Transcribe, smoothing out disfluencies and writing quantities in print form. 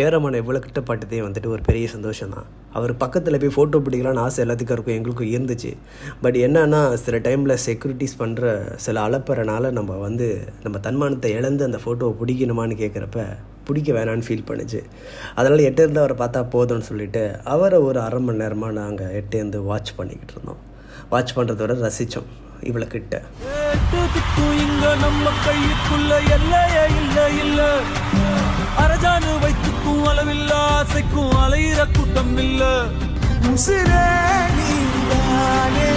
ஏரமான எவ்வளோ கிட்ட பாட்டதே வந்துட்டு ஒரு பெரிய சந்தோஷம் தான். அவர் பக்கத்தில் போய் ஃபோட்டோ பிடிக்கலான்னு ஆசை எல்லாத்துக்கும் இருக்கும், எங்களுக்கும் இருந்துச்சு. பட் என்னன்னா சில டைமில் செக்யூரிட்டிஸ் பண்ணுற சில அலப்பறனால நம்ம தன்மானத்தை இழந்து அந்த ஃபோட்டோவை பிடிக்கணுமான்னு கேட்குறப்ப பிடிக்க வேணான்னு ஃபீல் பண்ணுச்சு. அதனால் எட்டேருந்து அவரை பார்த்தா போதும்னு சொல்லிவிட்டு அவரை ஒரு அரை மணி நேரமாக நாங்கள் எட்டேருந்து வாட்ச் பண்ணிக்கிட்டு இருந்தோம். வாட்ச் பண்ணுறதோட ரசித்தோம் இவ்வளோ கிட்ட. இங்க நம்ம கைக்குள்ள எல்லையே இல்ல இல்ல, அரஜானு வைத்துக்கும் அளவில்ல, ஆசைக்கும் அலையிற கூட்டம் இல்ல. உசிரே நீதானே